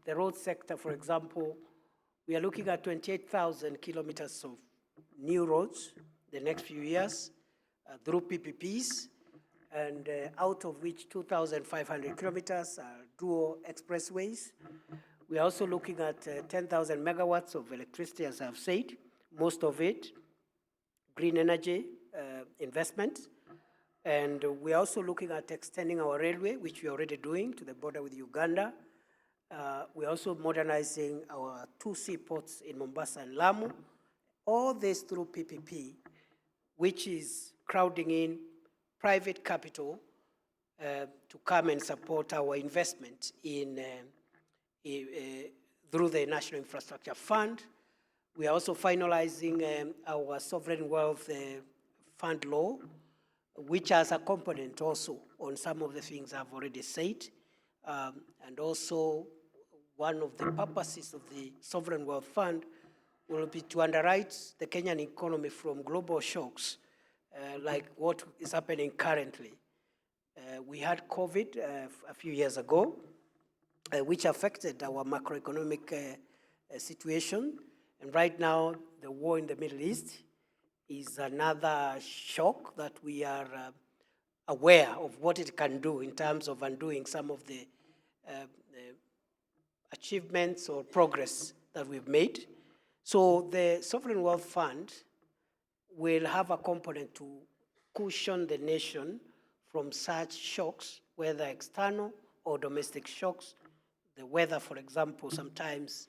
the road sector, for example, we are looking at 28,000 kilometers of new roads the next few years through PPPs, and out of which 2,500 kilometers are dual expressways. We are also looking at 10,000 megawatts of electricity, as I've said, most of it green energy investment. And we're also looking at extending our railway, which we're already doing, to the border with Uganda. We're also modernizing our 2 seaports in Mombasa and Lamu, all this through PPP, which is crowding in private capital to come and support our investment through the National Infrastructure Fund. We are also finalizing our Sovereign Wealth Fund law, which has a component also on some of the things I've already said. And also, one of the purposes of the Sovereign Wealth Fund will be to underwrite the Kenyan economy from global shocks, like what is happening currently. We had COVID a few years ago, which affected our macroeconomic situation. And right now, the war in the Middle East is another shock that we are aware of what it can do in terms of undoing some of the achievements or progress that we've made. So the Sovereign Wealth Fund will have a component to cushion the nation from such shocks, whether external or domestic shocks. The weather, for example, sometimes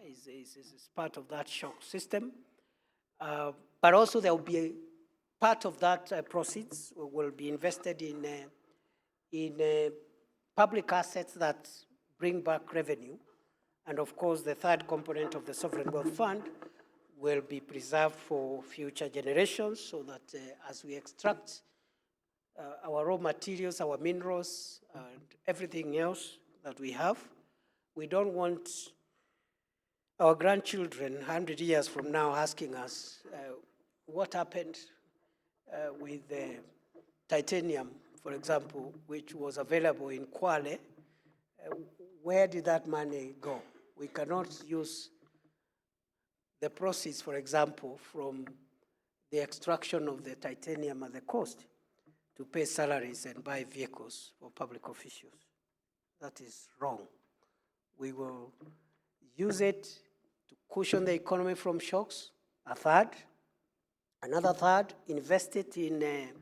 is part of that shock system. But also there will be a part of that proceeds will be invested in public assets that bring back revenue. And of course, the third component of the Sovereign Wealth Fund will be preserved for future generations, so that as we extract our raw materials, our minerals, and everything else that we have, we don't want our grandchildren 100 years from now asking us what happened with the titanium, for example, which was available in Kwale. Where did that money go? We cannot use the proceeds, for example, from the extraction of the titanium at the coast to pay salaries and buy vehicles for public officials. That is wrong. We will use it to cushion the economy from shocks, a third. Another third, invest it in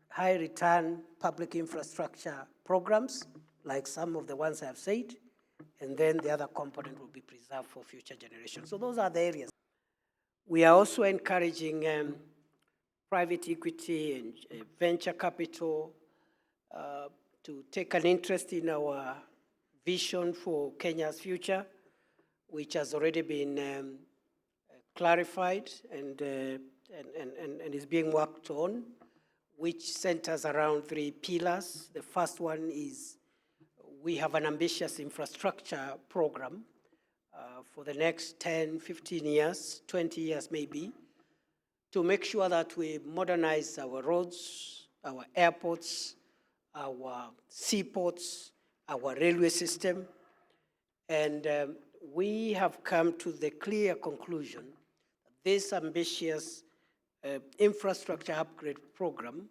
high return public infrastructure programs, like some of the ones I've said, and then the other component will be preserved for future generations. So those are the areas. We are also encouraging private equity and venture capital to take an interest in our vision for Kenya's future, which has already been clarified and is being worked on, which centers around 3 pillars. The first one is we have an ambitious infrastructure program for the next 10, 15 years, 20 years maybe, to make sure that we modernize our roads, our airports, our seaports, our railway system. And we have come to the clear conclusion that this ambitious infrastructure upgrade program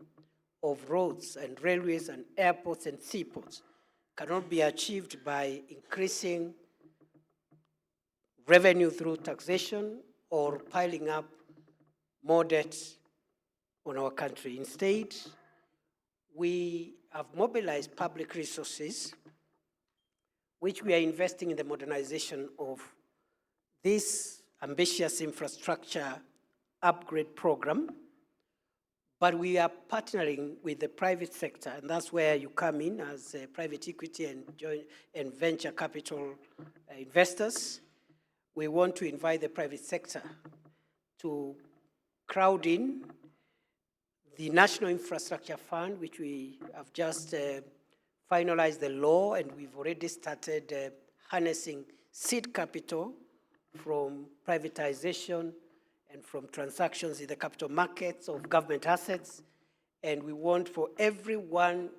of roads and railways and airports and seaports cannot be achieved by increasing revenue through taxation or piling up more debt on our country. Instead, we have mobilized public resources, which we are investing in the modernization of this ambitious infrastructure upgrade program. But we are partnering with the private sector, and that's where you come in as private equity and venture capital investors. We want to invite the private sector to crowd in the National Infrastructure Fund, which we have just finalized the law, and we've already started harnessing seed capital from privatization and from transactions in the capital markets of government assets. And we want for every $1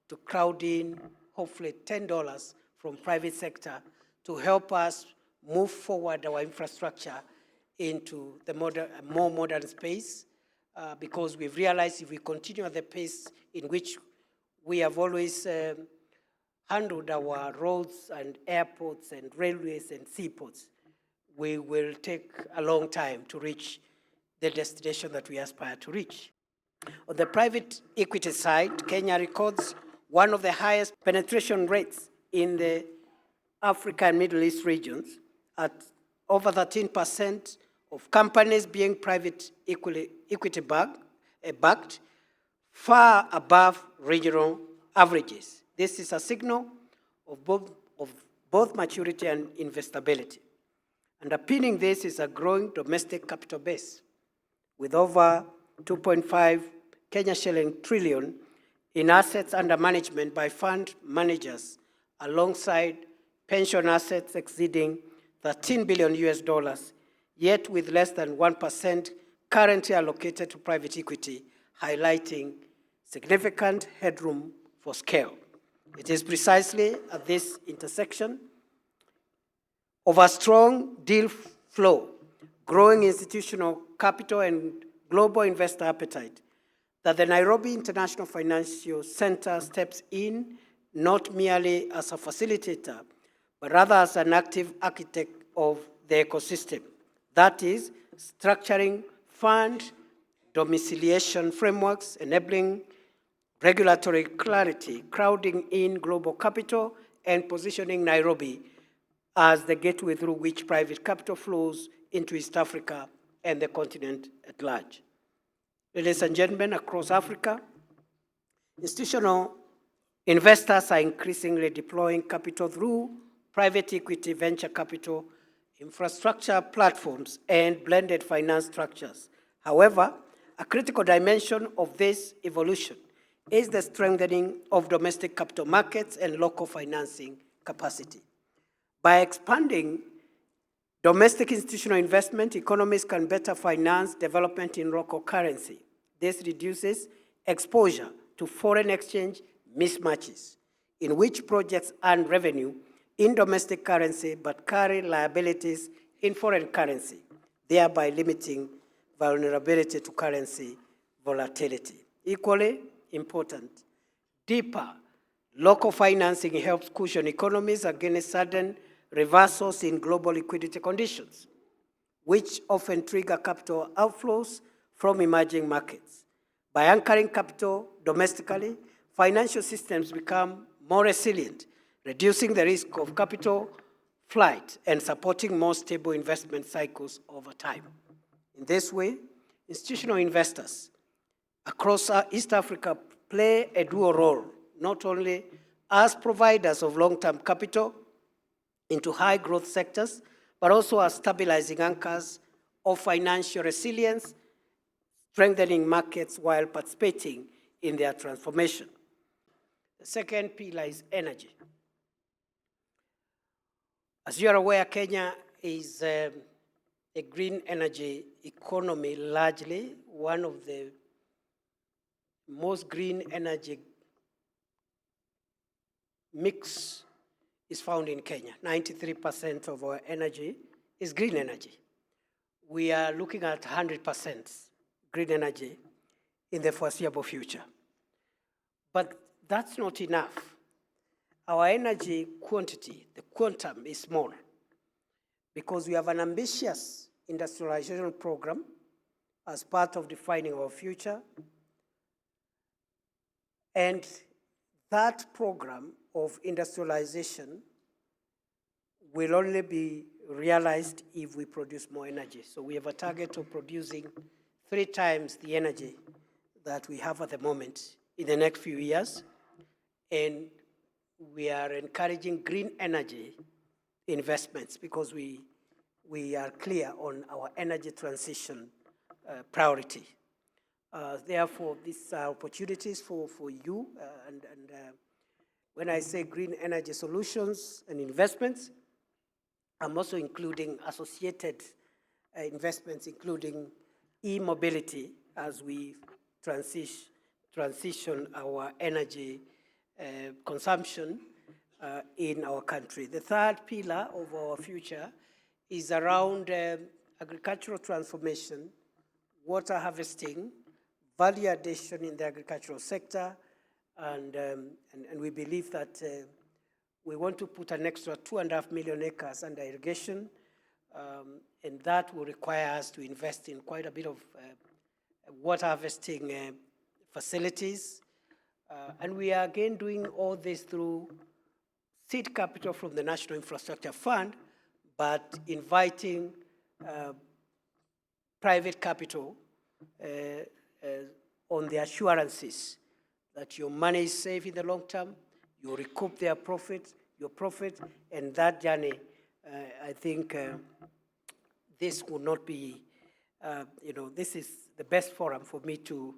to crowd in hopefully $10 from private sector to help us move forward our infrastructure into the more modern space, because we've realized if we continue at the pace in which we have always handled our roads and airports and railways and seaports, we will take a long time to reach the destination that we aspire to reach. On the private equity side, Kenya records one of the highest penetration rates in the Africa and Middle East regions, at over 13% of companies being private equity backed, far above regional averages. This is a signal of both maturity and investability. Underpinning this is a growing domestic capital base, with over 2.5 Kenya shilling trillion in assets under management by fund managers, alongside pension assets exceeding $13 billion, yet with less than 1% currently allocated to private equity, highlighting significant headroom for scale. It is precisely at this intersection of a strong deal flow, growing institutional capital, and global investor appetite that the Nairobi International Financial Center steps in, not merely as a facilitator, but rather as an active architect of the ecosystem. That is, structuring fund domiciliation frameworks, enabling regulatory clarity, crowding in global capital, and positioning Nairobi as the gateway through which private capital flows into East Africa and the continent at large. Ladies and gentlemen, across Africa, institutional investors are increasingly deploying capital through private equity, venture capital, infrastructure platforms, and blended finance structures. However, a critical dimension of this evolution is the strengthening of domestic capital markets and local financing capacity. By expanding domestic institutional investment, economies can better finance development in local currency. This reduces exposure to foreign exchange mismatches, in which projects earn revenue in domestic currency but carry liabilities in foreign currency, thereby limiting vulnerability to currency volatility. Equally important, deeper local financing helps cushion economies against sudden reversals in global liquidity conditions, which often trigger capital outflows from emerging markets. By anchoring capital domestically, financial systems become more resilient, reducing the risk of capital flight and supporting more stable investment cycles over time. In this way, institutional investors across East Africa play a dual role, not only as providers of long-term capital into high-growth sectors, but also as stabilizing anchors of financial resilience, strengthening markets while participating in their transformation. The second pillar is energy. As you are aware, Kenya is a green energy economy, largely one of the most green energy mix is found in Kenya. 93% of our energy is green energy. We are looking at 100% green energy in the foreseeable future. But that's not enough. Our energy quantity, the quantum, is small because we have an ambitious industrialization program as part of defining our future. And that program of industrialization will only be realized if we produce more energy. So we have a target of producing 3 times the energy that we have at the moment in the next few years. And we are encouraging green energy investments because we are clear on our energy transition priority. Therefore, these are opportunities for you. When I say green energy solutions and investments, I'm also including associated investments, including e-mobility as we transition our energy consumption in our country. The third pillar of our future is around agricultural transformation, water harvesting, value addition in the agricultural sector, and we believe that we want to put an extra 2.5 million acres under irrigation, and that will require us to invest in quite a bit of water harvesting facilities. And we are again doing all this through seed capital from the National Infrastructure Fund, but inviting private capital on the assurances that your money is safe in the long term, you recoup your profit, and that journey, I think this will not be, this is the best forum for me to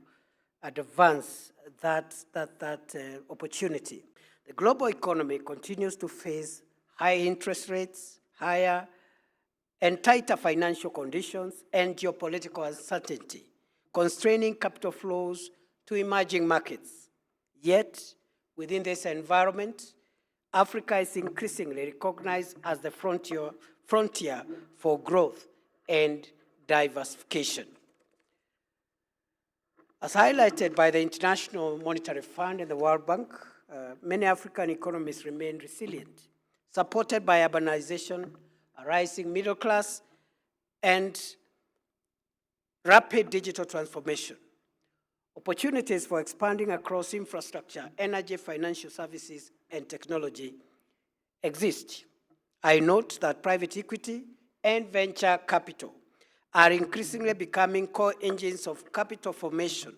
advance that opportunity. The global economy continues to face high interest rates, higher and tighter financial conditions, and geopolitical uncertainty, constraining capital flows to emerging markets. Yet, within this environment, Africa is increasingly recognized as the frontier for growth and diversification. As highlighted by the International Monetary Fund and the World Bank, many African economies remain resilient, supported by urbanization, a rising middle class, and rapid digital transformation. Opportunities for expanding across infrastructure, energy, financial services, and technology exist. I note that private equity and venture capital are increasingly becoming core engines of capital formation,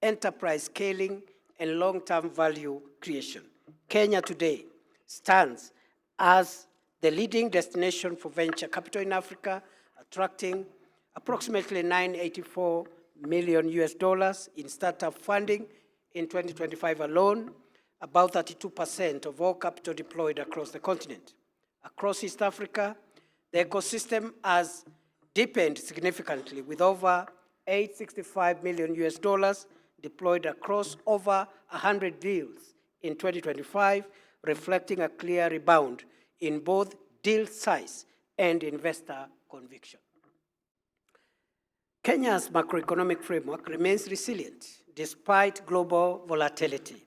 enterprise scaling, and long-term value creation. Kenya today stands as the leading destination for venture capital in Africa, attracting approximately $984 million in startup funding in 2025 alone, about 32% of all capital deployed across the continent. Across East Africa, the ecosystem has deepened significantly, with over $865 million deployed across over 100 deals in 2025, reflecting a clear rebound in both deal size and investor conviction. Kenya's macroeconomic framework remains resilient despite global volatility.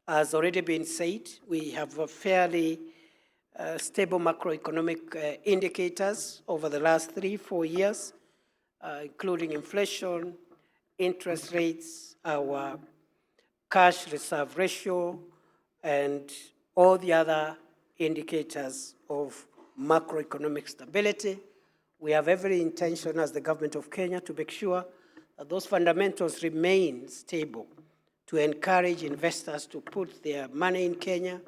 As already been said, we have a fairly stable macroeconomic indicators over the last 3-4 years, including inflation, interest rates, our cash reserve ratio, and all the other indicators of macroeconomic stability. We have every intention as the government of Kenya to make sure that those fundamentals remain stable, to encourage investors to put their money in Kenya,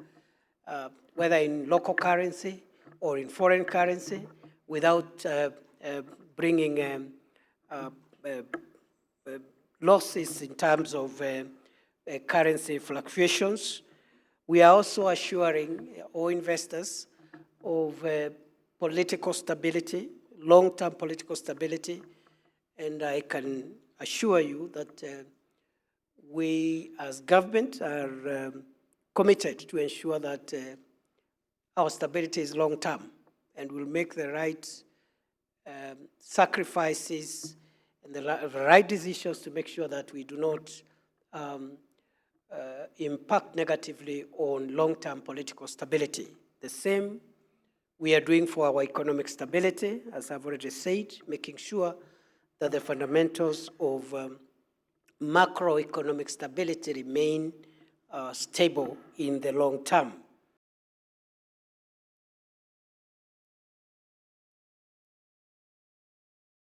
whether in local currency or in foreign currency, without bringing losses in terms of currency fluctuations. We are also assuring all investors of political stability, long-term political stability, and I can assure you that we as government are committed to ensure that our stability is long-term, and will make the right sacrifices and the right decisions to make sure that we do not impact negatively on long-term political stability. The same we are doing for our economic stability, as I've already said, making sure that the fundamentals of macroeconomic stability remain stable in the long term.